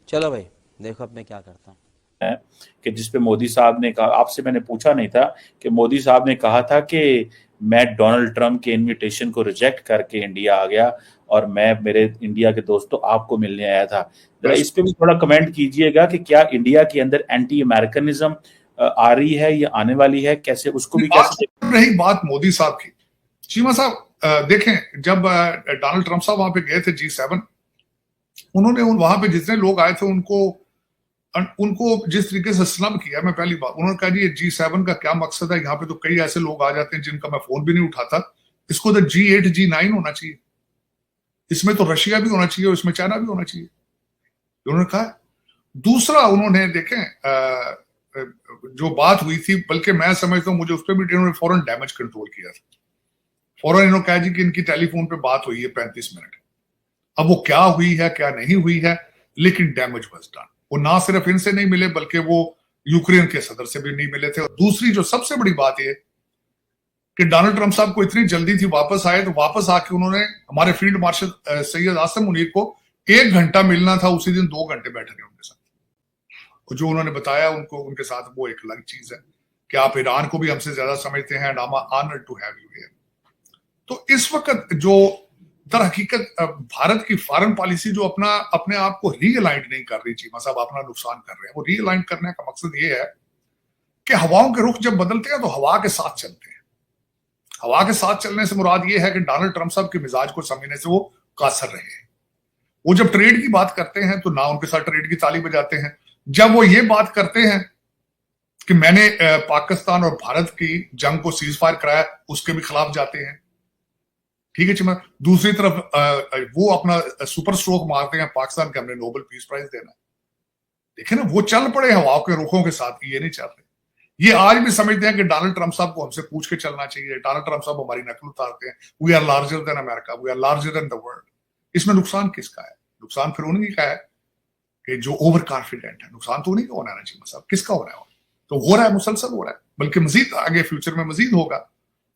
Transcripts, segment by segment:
चलो भाई, देखो अब मैं क्या करता हूँ। है कि जिस पे मोदी साहब ने कहा, आपसे मैंने पूछा नहीं था कि मोदी साहब ने कहा था कि मैं डोनाल्ड ट्रंप के इनविटेशन को रिजेक्ट करके इंडिया आ गया और मैं मेरे इंडिया के दोस्तों आपको मिलने आया था। जरा बस इस पे भी थोड़ा कमेंट कीजिएगा कि क्या इंडिया के अंदर एंटी अमेरिकनिज्म आ रही है या आने वाली है, कैसे उसको भी आज कैसे रही बात मोदी साहब की। चीमा साहब देखें, जब डोनाल्ड ट्रंप साहब वहां पे गए थे G7, उन्होंने वहां पे जितने लोग आए थे उनको उनको जिस तरीके से स्नब किया, मैं पहली बात उन्होंने कहा जी ये G7 का क्या मकसद है, यहाँ पे तो कई ऐसे लोग आ जाते हैं जिनका मैं फोन भी नहीं उठाता, इसको तो G8 G9 होना चाहिए, इसमें तो रशिया भी होना चाहिए और इसमें चाइना भी होना चाहिए, उन्होंने कहा। दूसरा उन्होंने देखें जो बात हुई थी, बल्कि मैं समझता हूँ मुझे उस पर भी इन्होंने फौरन डैमेज कंट्रोल किया था। फौरन इन्होंने कहा जी कि इनकी टेलीफोन पे बात हुई है 35 मिनट। अब वो क्या हुई है क्या नहीं हुई है, लेकिन डैमेज वाज डन। वो ना सिर्फ इनसे नहीं मिले बल्कि वो यूक्रेन के सदर से भी नहीं मिले थे। और दूसरी जो सबसे बड़ी बात है कि डोनाल्ड ट्रंप साहब को इतनी जल्दी थी वापस आए, तो वापस आके उन्होंने हमारे फील्ड मार्शल सैयद आसिम मुनीर को 1 घंटा मिलना था, उसी दिन 2 घंटे बैठे रहे उनके साथ। और जो उन्होंने बताया उनको उनके साथ, वो एक अलग चीज है कि आप ईरान को भी हमसे ज्यादा समझते हैं and I am honoured to have you here. तो इस वक्त जो दर हकीकत भारत की फॉरेन पॉलिसी जो अपने आप को रीअलाइन नहीं कर रही, चीमा साहब अपना नुकसान कर रहे हैं। वो रीअलाइन करने का मकसद ये है कि हवाओं के रुख जब बदलते हैं तो हवा के साथ चलते हैं। हवा के साथ चलने से मुराद ये है कि डोनाल्ड ट्रंप साहब के मिजाज को समझने से वो कासर रहे हैं। वो जब ट्रेड की बात करते हैं तो ना उनके साथ ट्रेड की ताली बजाते हैं। जब वो ये बात करते हैं कि मैंने पाकिस्तान और भारत की जंग को सीज फायर कराया, उसके भी खिलाफ जाते हैं। ठीक है चिमा। दूसरी तरफ वो अपना सुपर स्ट्रोक मारते हैं पाकिस्तान के, हमने नोबेल पीस प्राइज देना है। देखिए ना, वो चल पड़े हवाओं के रुखों के साथ, ये नहीं चाहते। ये आज भी समझते हैं कि डोनाल्ड ट्रंप साहब को हमसे पूछ के चलना चाहिए। डोनाल्ड ट्रंप साहब हमारी नकल उतारते हैं, we are larger than America, we are larger than the world. इसमें नुकसान किसका है? नुकसान फिर उन्हीं का है कि जो ओवर कॉन्फिडेंट है। नुकसान तो उन्हीं का होना चाहिए साहब, किसका हो रहा है? तो हो रहा है, मुसलसल हो रहा है, बल्कि मजीद आगे फ्यूचर में मजीद होगा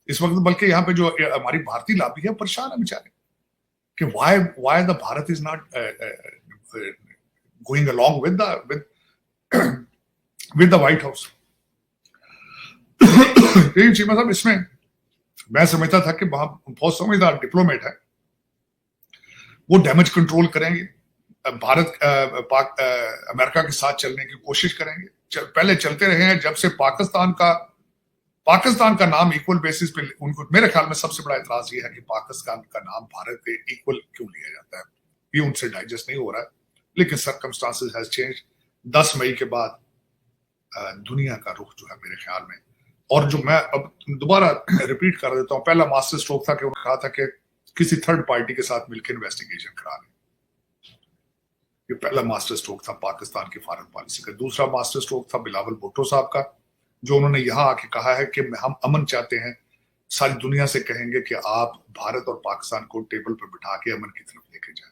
इस वक्त। बल्कि यहाँ पे जो हमारी भारतीय लॉबी है परेशान है बेचारे कि why the Bharat is not going along with the white house. Cheema साहब, इसमें मैं समझता था कि बहुत समझदार डिप्लोमेट है, वो डैमेज कंट्रोल करेंगे, भारत अमेरिका के साथ चलने की कोशिश करेंगे। पहले चलते रहे हैं जब से पाकिस्तान का नाम इक्वल बेसिस पे उनको, मेरे ख्याल में सबसे बड़ा एतराज ये है कि पाकिस्तान का नाम भारत के इक्वल क्यों लिया जाता है, ये उनसे डाइजेस्ट नहीं हो रहा है। लेकिन सर्कमस्टांसेस हैज चेंज। 10 मई के बाद दुनिया का रुख जो है मेरे ख्याल में, और जो मैं अब दोबारा रिपीट कर देता हूं, पहला मास्टर स्ट्रोक था कि उन्होंने कहा था कि किसी थर्ड पार्टी के साथ मिलकर इन्वेस्टिगेशन करा लें। ये पहला मास्टर स्ट्रोक था पाकिस्तान की फॉरेन पॉलिसी का। दूसरा मास्टर स्ट्रोक था बिलावल भुट्टो साहब का, जो उन्होंने यहां आके कहा है कि हम अमन चाहते हैं, सारी दुनिया से कहेंगे कि आप भारत और पाकिस्तान को टेबल पर बिठा के अमन की तरफ लेके जाए।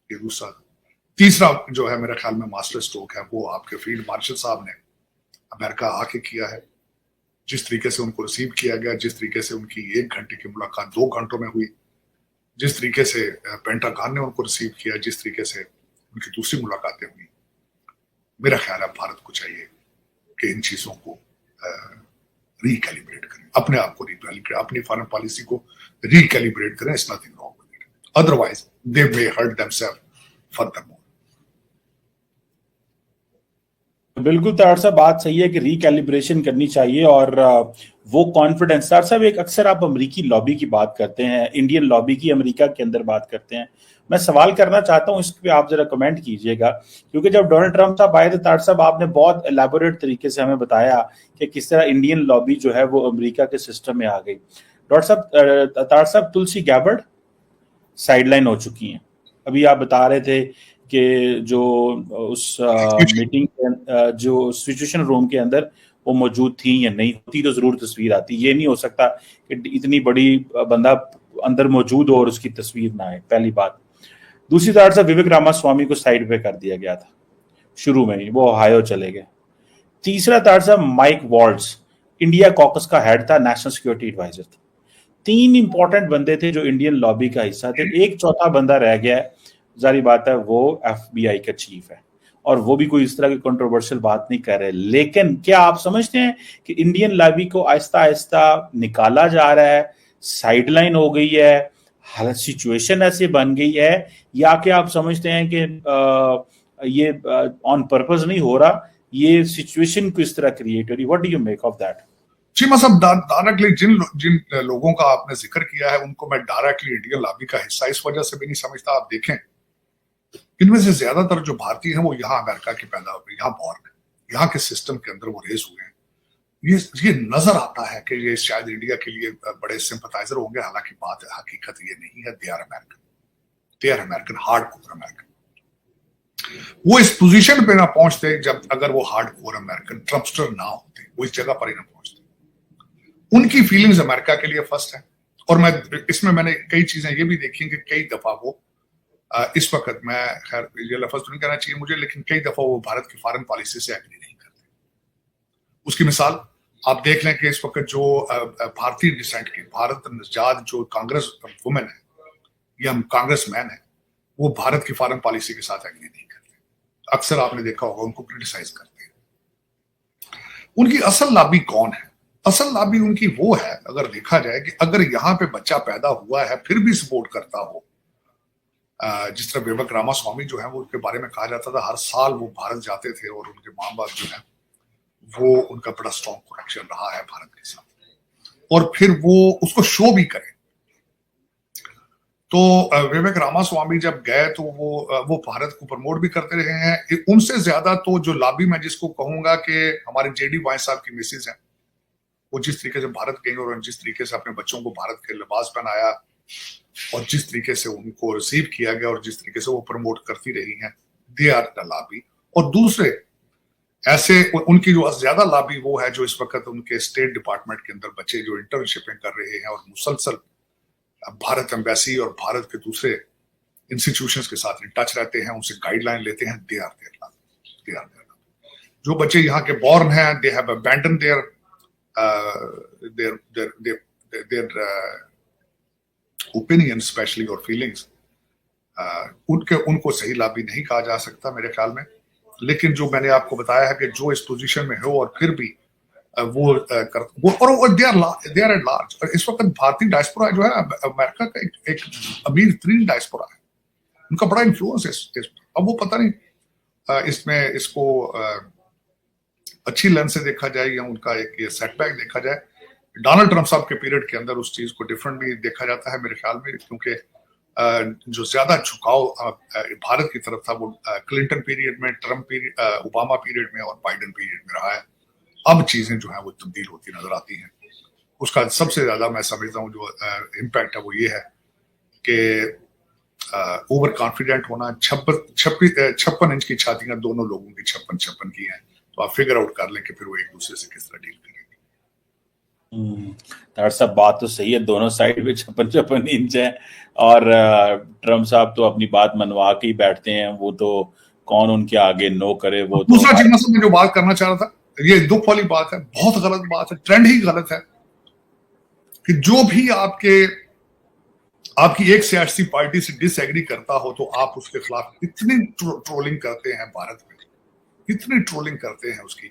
ये दूसरा। तीसरा जो है मेरे ख्याल में मास्टर स्ट्रोक है, वो आपके फील्ड मार्शल साहब ने अमेरिका आके किया है। जिस तरीके से उनको रिसीव किया गया, जिस तरीके से उनकी 1 घंटे की मुलाकात 2 घंटों में हुई, जिस तरीके से पेंटागन ने उनको रिसीव किया, जिस तरीके से उनकी दूसरी मुलाकातें हुई, मेरा ख्याल है भारत को चाहिए कि इन चीजों को रिकैलिब्रेट करें, अपने आप को रिकैलिब्रेट, अपनी फॉरेन पॉलिसी को रिकैलिब्रेट करें। It's nothing wrong with it, otherwise they may hurt themselves furthermore. बिल्कुल तार साहब, बात सही है कि रिकैलिब्रेशन करनी चाहिए। और वो कॉन्फिडेंस, तार साहब एक अक्सर आप अमेरिकी लॉबी की बात करते हैं, इंडियन लॉबी की अमेरिका के अंदर बात करते हैं। मैं सवाल करना चाहता हूं, इस पे आप जरा कमेंट कीजिएगा, क्योंकि जब डोनाल्ड ट्रंप साहब आए थे तार साहब, आपने बहुत एलैबोरेट तरीके से हमें बताया कि किस तरह इंडियन लॉबी जो है वो अमेरिका के सिस्टम में आ गई। डॉक्टर साहब, तार साहब, तुलसी गैबर्ड साइडलाइन हो चुकी हैं। अभी आप बता रहे थे कि जो उस मीटिंग जो सिचुएशन रूम के अंदर वो मौजूद थी या नहीं होती तो जरूर तस्वीर आती। ये नहीं हो सकता कि इतनी बड़ी बंदा अंदर मौजूद हो और उसकी तस्वीर ना आए, पहली बात। दूसरी तरफ से विवेक रामास्वामी को साइड पे कर दिया गया था शुरू में ही, वो ओहायो चले गए। तीसरा तरफ से माइक वॉल्ट्ज इंडिया कॉकस का हेड था, नेशनल सिक्योरिटी एडवाइजर था। 3 इंपॉर्टेंट बंदे थे जो इंडियन लॉबी का हिस्सा थे। एक चौथा बंदा रह गया है, जारी बात है वो FBI का चीफ है। और वो भी कोई इस तरह की कंट्रोवर्शियल बात नहीं कर रहे। लेकिन क्या आप समझते हैं कि इंडियन लॉबी को आहिस्ता आहिस्ता निकाला जा रहा है, साइडलाइन हो गई है, हालत सिचुएशन ऐसे बन गई है, या क्या आप समझते हैं कि ये ऑन पर्पस नहीं हो रहा, ये सिचुएशन को इस तरह क्रिएट हो रही? What do you make of that? Cheema साहब, डायरेक्टली जिन लोगों का आपने जिक्र किया है उनको मैं डायरेक्टली इंडियन लॉबी का हिस्सा इस वजह से भी नहीं समझता। आप देखें, इनमें से ज्यादातर जो भारतीय हैं वो यहाँ अमेरिका के पैदा हुए, यहाँ बॉर्न है, यहाँ के सिस्टम के अंदर वो रेज हुए हैं। ये नजर आता है कि ये शायद इंडिया के लिए बड़े सिंपथाइजर होंगे, हालांकि बात हकीकत ये नहीं है। They are American, hardcore American. वो इस पोजीशन पे ना पहुंचते जब अगर वो हार्डकोर अमेरिकन ट्रम्पस्टर ना होते, वो इस जगह पर ही ना पहुंचते। उनकी फीलिंग्स अमेरिका के लिए फर्स्ट है। और मैंने कई चीजें ये भी देखी कि कई दफा वो इस वक्त, मैं खैर ये लफ्ज तो नहीं कहना चाहिए मुझे, लेकिन कई दफा वो भारत की फॉरेन पॉलिसी से एग्री नहीं करते। उसकी मिसाल आप देख लें कि इस वक्त जो भारतीय डिसेंट की भारत नजाद जो कांग्रेस वुमेन है या कांग्रेस मैन है, वो भारत की फॉरेन पॉलिसी के साथ एग्री नहीं करते। अक्सर आपने देखा होगा उनको क्रिटिसाइज करते हैं। उनकी असल लॉबी कौन है? असल लॉबी उनकी वो है, अगर देखा जाए कि अगर यहाँ पे बच्चा पैदा हुआ है फिर भी सपोर्ट करता हो, जिस तरह विवेक रामास्वामी जो है वो उनके बारे में कहा जाता था हर साल वो भारत जाते थे और उनके माँ बाप जो है वो उनका बड़ा स्ट्रॉन्ग कनेक्शन रहा है भारत के साथ, और फिर वो उसको शो भी करे। तो विवेक रामास्वामी जब गए तो वो भारत को प्रमोट भी करते रहे हैं। उनसे ज्यादा तो जो लॉबी मैं जिसको कहूंगा कि हमारे जेडी वाई साहब की मिसेज है, वो जिस तरीके से भारत गई और जिस तरीके से अपने बच्चों को भारत के लिबास पहनाया और जिस तरीके से उनको रिसीव किया गया और जिस तरीके से वो प्रमोट करती रही हैं, दे आर द लॉबी। और दूसरे ऐसे उनकी जो ज्यादा लॉबी वो है जो इस वक्त उनके स्टेट डिपार्टमेंट के अंदर बच्चे जो इंटर्नशिपें कर रहे हैं और मुसलसल भारत एम्बेसी और भारत के दूसरे इंस्टीट्यूशंस के साथ इन टच रहते हैं, उनसे गाइडलाइन लेते हैं। They are their lobby. जो बच्चे यहाँ के बॉर्न हैं, they have abandon their opinion specially और फीलिंग्स। उनको सही लॉबी नहीं कहा जा सकता मेरे ख्याल में। लेकिन जो मैंने आपको बताया है कि जो इस पोजीशन में हो और फिर भी वो दे आर एट लार्ज। इस वक्त भारतीय डायस्पोरा जो है अमेरिका का एक अमीर तरीन डायस्पोरा है, उनका बड़ा इन्फ्लुएंस है। अब वो पता नहीं इसमें इसको अच्छी लेंस से देखा जाए या उनका एक ये सेटबैक देखा जाए। डोनाल्ड ट्रम्प साहब के पीरियड के अंदर उस चीज को डिफरेंटली देखा जाता है मेरे ख्याल में, क्योंकि जो ज्यादा झुकाव भारत की तरफ था वो क्लिंटन पीरियड में, ट्रम्प पीरियड, ओबामा पीरियड में और बाइडेन पीरियड में रहा है। अब चीजें जो है वो तब्दील होती नजर आती हैं। उसका सबसे ज्यादा मैं समझता हूँ जो इम्पैक्ट है वो ये है कि ओवर कॉन्फिडेंट होना। 56 इंच की छातियां दोनों लोगों की 56 की हैं, तो आप फिगर आउट कर लें कि फिर वो एक दूसरे से किस तरह डील करेंगे। डॉक्टर साहब बात तो सही है, दोनों साइड पे 56 इंच है और ट्रम्प साहब तो अपनी बात मनवा के ही बैठते हैं। वो तो कौन उनके आगे नो करे। वो दूसरा चीज मैं जो बात करना चाह रहा था, ये दुख वाली बात है, बहुत गलत बात है, ट्रेंड ही गलत है कि जो भी आपकी एक सियासी पार्टी से डिसएग्री करता हो तो आप उसके खिलाफ इतनी ट्रोलिंग करते हैं। भारत में इतनी ट्रोलिंग करते हैं उसकी